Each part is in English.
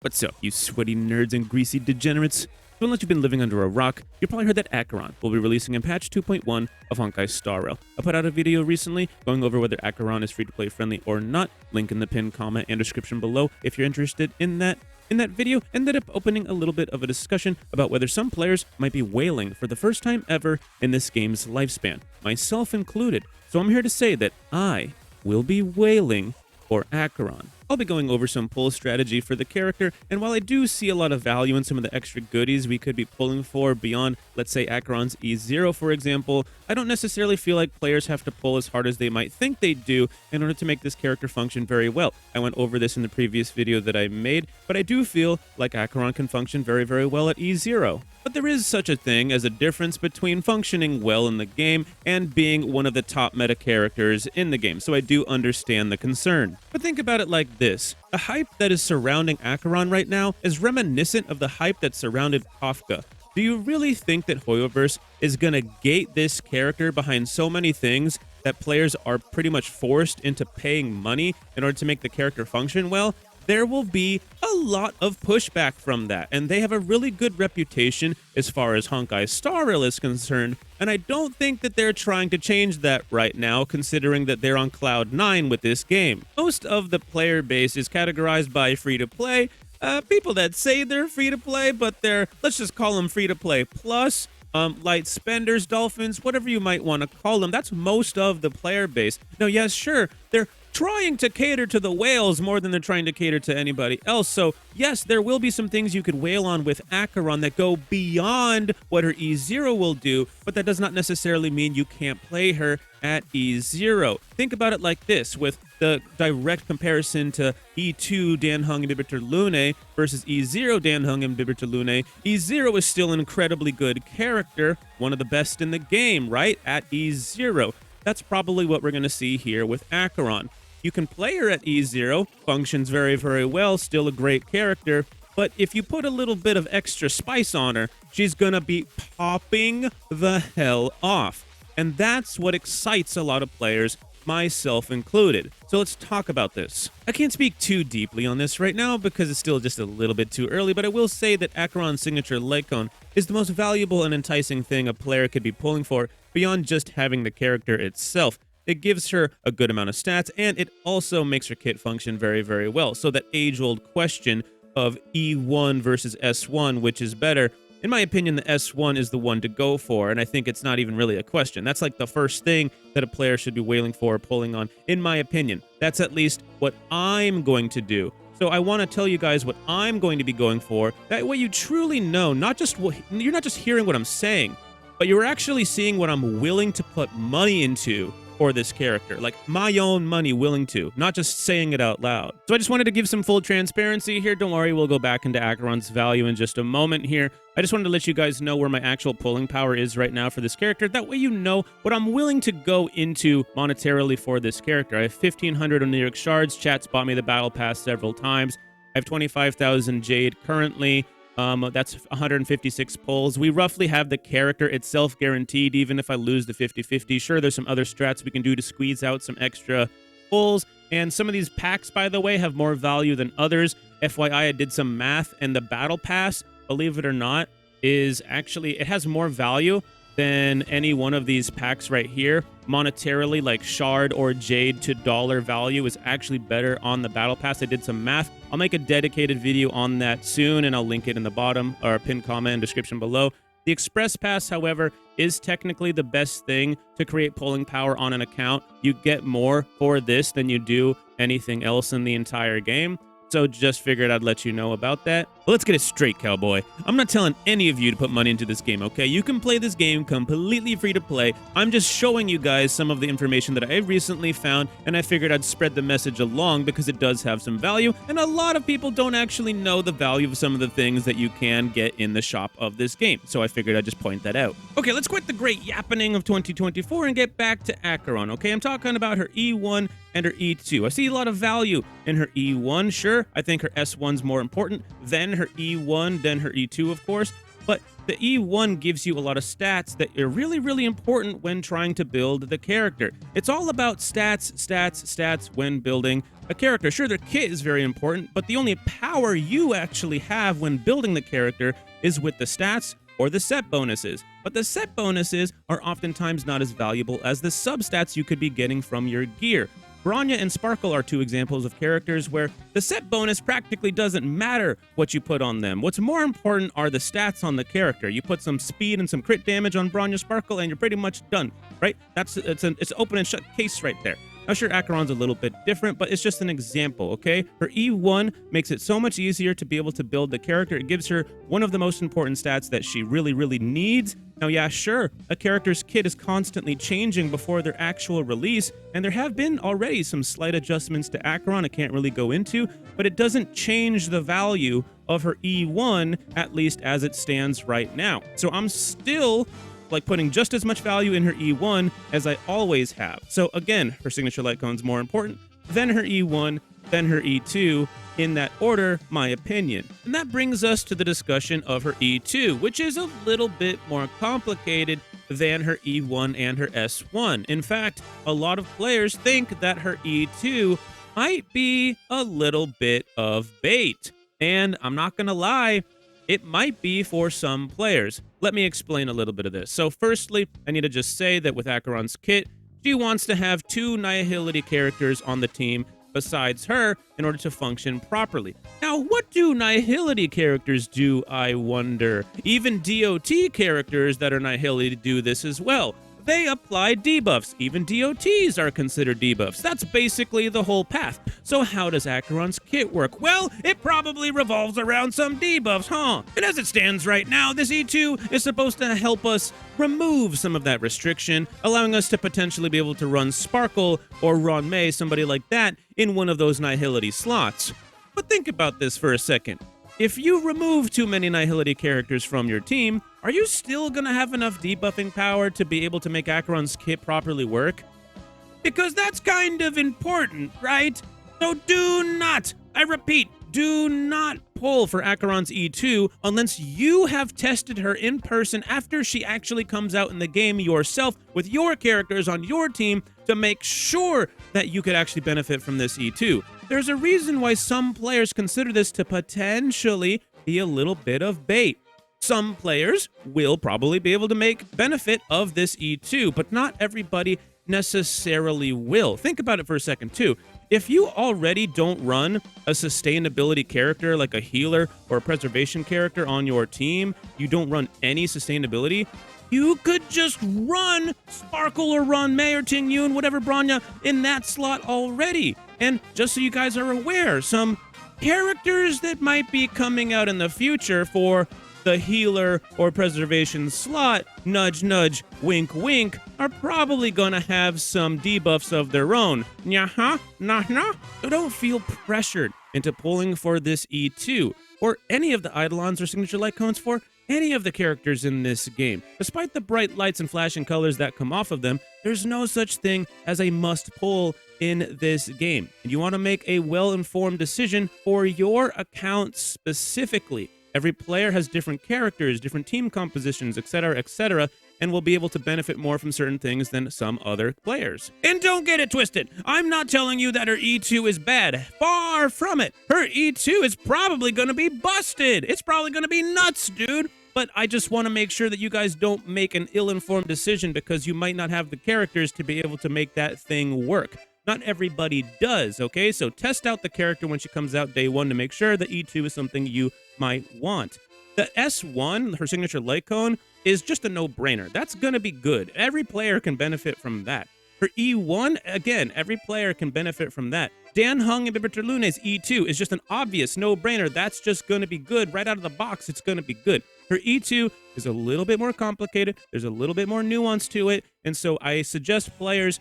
What's up, you sweaty nerds and greasy degenerates? So unless you've been living under a rock, you probably heard that Acheron will be releasing in patch 2.1 of Honkai Star Rail. I put out a video recently going over whether Acheron is free-to-play friendly or not. Link in the pinned comment and description below if you're interested in that. In that video, ended up opening a little bit of a discussion about whether some players might be wailing for the first time ever in this game's lifespan, myself included. So I'm here to say that I will be wailing for Acheron. I'll be going over some pull strategy for the character, and while I do see a lot of value in some of the extra goodies we could be pulling for beyond, let's say, Acheron's E0, for example, I don't necessarily feel like players have to pull as hard as they might think they do in order to make this character function very well. I went over this in the previous video that I made, but I do feel like Acheron can function very, very well at E0. But there is such a thing as a difference between functioning well in the game and being one of the top meta characters in the game, so I do understand the concern. But think about it like this. The hype that is surrounding Acheron right now is reminiscent of the hype that surrounded Kafka. Do you really think that Hoyoverse is gonna gate this character behind so many things that players are pretty much forced into paying money in order to make the character function well? There will be a lot of pushback from that, and they have a really good reputation as far as Honkai Star Rail is concerned, and I don't think that they're trying to change that right now, considering that they're on Cloud 9 with this game. Most of the player base is categorized by free-to-play, people that say they're free-to-play, but they're, let's just call them free-to-play plus, light spenders, dolphins, whatever you might want to call them. That's most of the player base. Now, yes, sure, they're trying to cater to the whales more than they're trying to cater to anybody else. So yes, there will be some things you could wail on with Acheron that go beyond what her E0 will do, but that does not necessarily mean you can't play her at E0. Think about it like this, with the direct comparison to E2 Danhung Inhibitor Lune versus E0 Danhung Inhibitor Lune. E0 is still an incredibly good character, one of the best in the game, right? At E0. That's probably what we're going to see here with Acheron. You can play her at E0, functions very, very well, still a great character, but if you put a little bit of extra spice on her, she's gonna be popping the hell off. And that's what excites a lot of players, myself included. So let's talk about this. I can't speak too deeply on this right now because it's still just a little bit too early, but I will say that Acheron's signature Lycon is the most valuable and enticing thing a player could be pulling for beyond just having the character itself. It gives her a good amount of stats, and it also makes her kit function very, very well. So that age-old question of E1 versus S1, which is better, in my opinion, the S1 is the one to go for, and I think it's not even really a question. That's like the first thing that a player should be wailing for or pulling on, in my opinion. That's at least what I'm going to do. So I want to tell you guys what I'm going to be going for. That way you truly know, you're not just hearing what I'm saying, but you're actually seeing what I'm willing to put money into for this character, like my own money willing to, not just saying it out loud. So I just wanted to give some full transparency here. Don't worry, we'll go back into Acheron's value in just a moment here. I just wanted to let you guys know where my actual pulling power is right now for this character. That way you know what I'm willing to go into monetarily for this character. I have 1,500 Oniric shards. Chat's bought me the battle pass several times. I have 25,000 Jade currently. That's 156 pulls. We roughly have the character itself guaranteed, even if I lose the 50-50. Sure, there's some other strats we can do to squeeze out some extra pulls. And some of these packs, by the way, have more value than others. FYI, I did some math, and the battle pass, believe it or not, is actually, it has more value than any one of these packs right here. Monetarily, like shard or jade to dollar value is actually better on the battle pass. I did some math. I'll make a dedicated video on that soon, and I'll link it in the bottom or pinned comment and description below. The express pass, however, is technically the best thing to create pulling power on an account. You get more for this than you do anything else in the entire game. So just figured I'd let you know about that. Well, let's get it straight, cowboy. I'm not telling any of you to put money into this game, okay? You can play this game completely free to play. I'm just showing you guys some of the information that I recently found, and I figured I'd spread the message along because it does have some value, and a lot of people don't actually know the value of some of the things that you can get in the shop of this game. So I figured I'd just point that out. Okay, let's quit the great yappening of 2024 and get back to Acheron, okay? I'm talking about her E1 and her E2. I see a lot of value in her E1, sure. I think her S1's more important, then her E1, then her E2, of course. but the E1 gives you a lot of stats that are really, really important when trying to build the character. It's all about stats, stats, stats when building a character. Sure, their kit is very important, but the only power you actually have when building the character is with the stats or the set bonuses. But the set bonuses are oftentimes not as valuable as the substats you could be getting from your gear. Bronya and Sparkle are two examples of characters where the set bonus practically doesn't matter what you put on them. What's more important are the stats on the character. You put some speed and some crit damage on Bronya Sparkle and you're pretty much done, right? It's an open and shut case right there. Now, sure, Acheron's a little bit different, but it's just an example, okay? Her E1 makes it so much easier to be able to build the character. It gives her one of the most important stats that she really, really needs. Now, yeah, sure, a character's kit is constantly changing before their actual release, and there have been already some slight adjustments to Acheron I can't really go into, but it doesn't change the value of her E1, at least as it stands right now. So I'm still putting just as much value in her E1 as I always have. So again, her signature light cone's more important, then her E1, then her E2, in that order, my opinion. And that brings us to the discussion of her E2, which is a little bit more complicated than her E1 and her S1. In fact, a lot of players think that her E2 might be a little bit of bait. And I'm not gonna lie, it might be for some players. Let me explain a little bit of this. So firstly, I need to just say that with Acheron's kit, she wants to have 2 Nihility characters on the team besides her in order to function properly. Now, what do Nihility characters do, I wonder? Even DOT characters that are Nihility do this as well. They apply debuffs. Even DOTs are considered debuffs. That's basically the whole path. So how does Acheron's kit work? Well, it probably revolves around some debuffs, huh? And as it stands right now, this E2 is supposed to help us remove some of that restriction, allowing us to potentially be able to run Sparkle or Ron May, somebody like that, in one of those Nihility slots. But think about this for a second. If you remove too many Nihility characters from your team, are you still gonna have enough debuffing power to be able to make Acheron's kit properly work? Because that's kind of important, right? So do not, I repeat, do not pull for Acheron's E2 unless you have tested her in person after she actually comes out in the game yourself with your characters on your team to make sure that you could actually benefit from this E2. There's a reason why some players consider this to potentially be a little bit of bait. Some players will probably be able to make benefit of this E2, but not everybody necessarily will. Think about it for a second too. If you already don't run a sustainability character like a healer or a preservation character on your team, you don't run any sustainability, you could just run Sparkle or Ron May or Ting Yun, whatever Bronya, in that slot already. And just so you guys are aware, some characters that might be coming out in the future for the healer or preservation slot, nudge nudge, wink wink, are probably gonna have some debuffs of their own. Nah, nah. So don't feel pressured into pulling for this E2 or any of the Eidolons or signature light cones for any of the characters in this game. Despite the bright lights and flashing colors that come off of them, there's no such thing as a must pull in this game. And you want to make a well-informed decision for your account specifically. Every player has different characters, different team compositions, etc., and will be able to benefit more from certain things than some other players. And don't get it twisted. I'm not telling you that her E2 is bad. Far from it. Her E2 is probably going to be busted. It's probably going to be nuts, dude. But I just want to make sure that you guys don't make an ill-informed decision because you might not have the characters to be able to make that thing work. Not everybody does, okay? So test out the character when she comes out day 1 to make sure that E2 is something you might want. The S1, her signature light cone, is just a no-brainer. That's gonna be good. Every player can benefit from that. Her E1, again, every player can benefit from that. Dan Hung and Bibiter Lune's E2 is just an obvious no-brainer. That's just gonna be good. Right out of the box, it's gonna be good. Her E2 is a little bit more complicated. There's a little bit more nuance to it. And so I suggest players,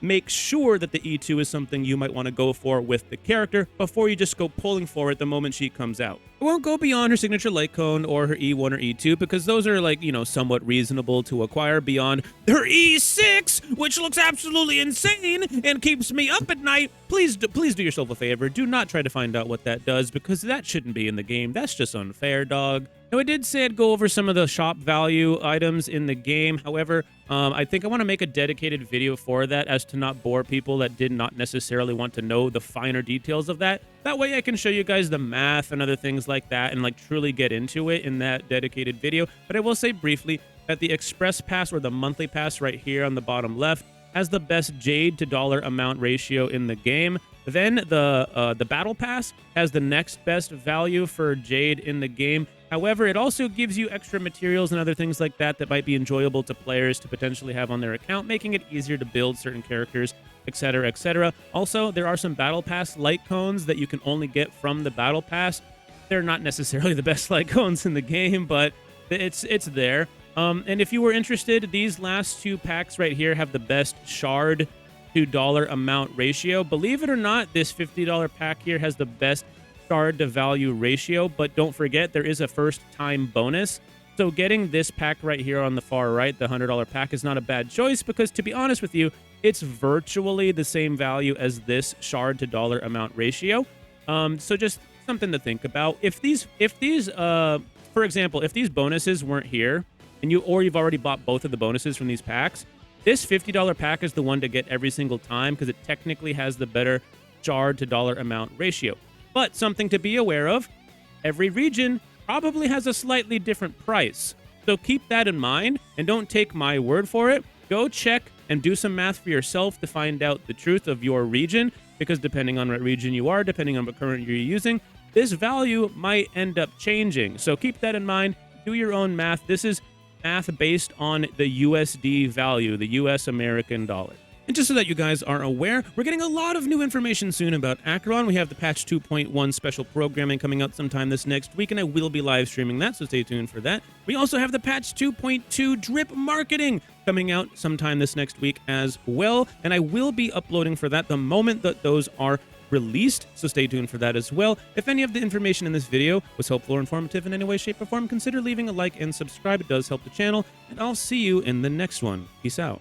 make sure that the E2 is something you might want to go for with the character before you just go pulling for it the moment she comes out. I won't go beyond her signature light cone or her E1 or E2 because those are somewhat reasonable to acquire beyond her E6, which looks absolutely insane and keeps me up at night. Please do yourself a favor. Do not try to find out what that does because that shouldn't be in the game. That's just unfair, dog. Now, I did say I'd go over some of the shop value items in the game. However, I think I want to make a dedicated video for that as to not bore people that did not necessarily want to know the finer details of that. That way I can show you guys the math and other things like that and like truly get into it in that dedicated video. But I will say briefly that the Express Pass or the monthly pass right here on the bottom left has the best Jade to dollar amount ratio in the game. Then the Battle Pass has the next best value for Jade in the game. However, it also gives you extra materials and other things like that that might be enjoyable to players to potentially have on their account, making it easier to build certain characters, etc., etc. Also, there are some Battle Pass light cones that you can only get from the Battle Pass. They're not necessarily the best light cones in the game, but it's there. And if you were interested, these last two packs right here have the best shard to dollar amount ratio. Believe it or not, this $50 pack here has the best shard to value ratio, but don't forget there is a first time bonus. So getting this pack right here on the far right, the $100 pack, is not a bad choice because, to be honest with you, it's virtually the same value as this shard to dollar amount ratio. So just something to think about. If these for example, if these bonuses weren't here and you've already bought both of the bonuses from these packs, this $50 pack is the one to get every single time because it technically has the better shard to dollar amount ratio. But something to be aware of, every region probably has a slightly different price. So keep that in mind and don't take my word for it. Go check and do some math for yourself to find out the truth of your region, because depending on what region you are, depending on what currency you're using, this value might end up changing. So keep that in mind. Do your own math. This is math based on the USD value, the US American dollar. And just so that you guys are aware, we're getting a lot of new information soon about Acheron. We have the patch 2.1 special programming coming out sometime this next week, and I will be live streaming that, so stay tuned for that. We also have the patch 2.2 drip marketing coming out sometime this next week as well, and I will be uploading for that the moment that those are released, so stay tuned for that as well. If any of the information in this video was helpful or informative in any way, shape, or form, consider leaving a like and subscribe. It does help the channel, and I'll see you in the next one. Peace out.